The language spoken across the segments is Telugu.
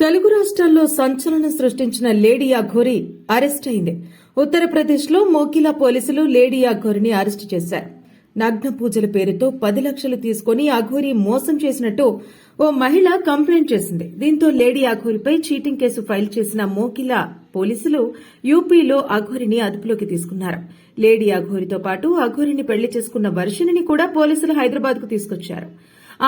తెలుగు రాష్ట్రాల్లో సంచలనం సృష్టించిన లేడీ అఘోరి అరెస్ట్ అయింది. ఉత్తరప్రదేశ్లో మోకిలా పోలీసులు లేడీ అఘోరిని అరెస్టు చేశారు. నగ్న పూజల పేరుతో 10 లక్షలు తీసుకుని అఘోరి మోసం చేసినట్టు ఓ మహిళ కంప్లైంట్ చేసింది. దీంతో లేడీ అఘోరిపై చీటింగ్ కేసు ఫైల్ చేసిన మోకిలా పోలీసులు యూపీలో అఘోరిని అదుపులోకి తీసుకున్నారు. లేడీ అఘోరితో పాటు అఘోరిని పెళ్లి చేసుకున్న వర్షిణిని కూడా పోలీసులు హైదరాబాద్ కు తీసుకొచ్చారు.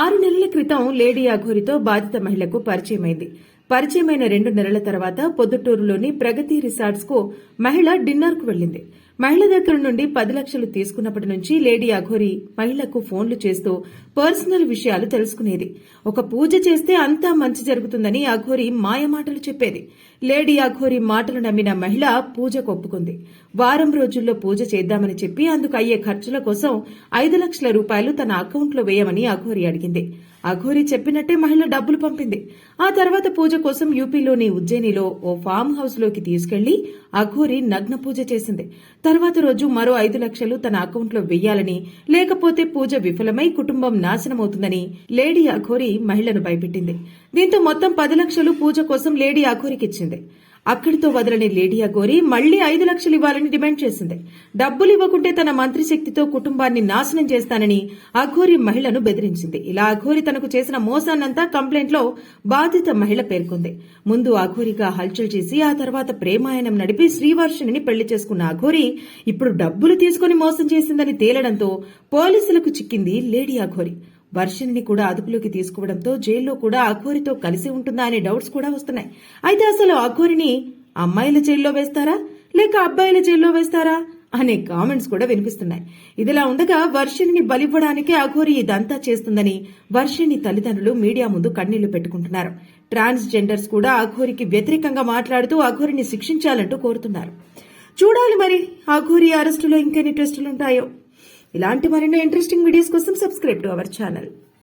6 నెలల క్రితం లేడీ అఘోరితో బాధిత మహిళకు పరిచయమైంది. పరిచయమైన 2 నెలల తర్వాత పొద్దుటూరులోని ప్రగతి రిసార్ట్స్ కు మహిళ డిన్నర్ కు వెళ్లింది. మహిళ దగ్గర నుండి 10 లక్షలు తీసుకున్నప్పటి నుంచి లేడీ అఘోరి మహిళకు ఫోన్లు చేస్తూ పర్సనల్ విషయాలు తెలుసుకునేది. ఒక పూజ చేస్తే అంతా మంచి జరుగుతుందని అఘోరి మాయమాటలు చెప్పేది. లేడీ అఘోరి మాటలు నమ్మిన మహిళ పూజకు ఒప్పుకుంది. వారం రోజుల్లో పూజ చేద్దామని చెప్పి అందుకు అయ్యే ఖర్చుల కోసం 5 లక్షల రూపాయలు తన అకౌంట్లో వేయమని అఘోరి అడిగింది. అఘోరి చెప్పినట్టే మహిళ డబ్బులు పంపింది. ఆ తర్వాత పూజ కోసం యూపీలోని ఉజ్జయినిలో ఓ ఫామ్ హౌస్ లోకి తీసుకెళ్లి అఘోరి నగ్న పూజ చేసింది. తర్వాత రోజు మరో 5 లక్షలు తన అకౌంట్లో వెయ్యాలని, లేకపోతే పూజ విఫలమై కుటుంబం నాశనమవుతుందని లేడీ అఘోరి మహిళను భయపెట్టింది. దీంతో మొత్తం 10 లక్షలు పూజ కోసం లేడీ అఘోరికిచ్చింది. అక్కడితో వదలని లేడీ అఘోరి మళ్లీ 5 లక్షలు ఇవ్వాలని డిమాండ్ చేసింది. డబ్బులు ఇవ్వకుంటే తన మంత్రిశక్తితో కుటుంబాన్ని నాశనం చేస్తానని అఘోరి మహిళను బెదిరించింది. ఇలా అఘోరి తనకు చేసిన మోసాన్నంతా కంప్లైంట్లో బాధిత మహిళ పేర్కొంది. ముందు అఘోరిగా హల్చల్ చేసి ఆ తర్వాత ప్రేమాయణం నడిపి శ్రీవర్షిణిని పెళ్లి చేసుకున్న అఘోరి ఇప్పుడు డబ్బులు తీసుకుని మోసం చేసిందని తేలడంతో పోలీసులకు చిక్కింది లేడీ అఘోరి. వర్షిణిని కూడా అదుపులోకి తీసుకోవడంతో జైల్లో కూడా అఘోరితో కలిసి ఉంటుందా అనే డౌట్స్ కూడా వస్తున్నాయి. అయితే అసలు అఘోరిని అమ్మాయిల జైల్లో వేస్తారా లేక అబ్బాయిల జైల్లో వేస్తారా అనే కామెంట్స్ కూడా వినిపిస్తున్నాయి. ఇదిలా ఉండగా వర్షిణిని బలివ్వడానికే అఘోరి ఇదంతా చేస్తుందని వర్షిణి తల్లిదండ్రులు మీడియా ముందు కన్నీళ్లు పెట్టుకుంటున్నారు. ట్రాన్స్ జెండర్స్ కూడా అఘోరికి వ్యతిరేకంగా మాట్లాడుతూ అఘోరిని శిక్షించాలంటూ కోరుతున్నారు. చూడాలి మరి అఘోరి అరెస్టులో ఇంకెన్ని ట్విస్టులుంటాయో. ఇలాంటి మరిన్ని ఇంట్రెస్టింగ్ వీడియోస్ కోసం సబ్స్క్రైబ్ టు అవర్ ఛానల్.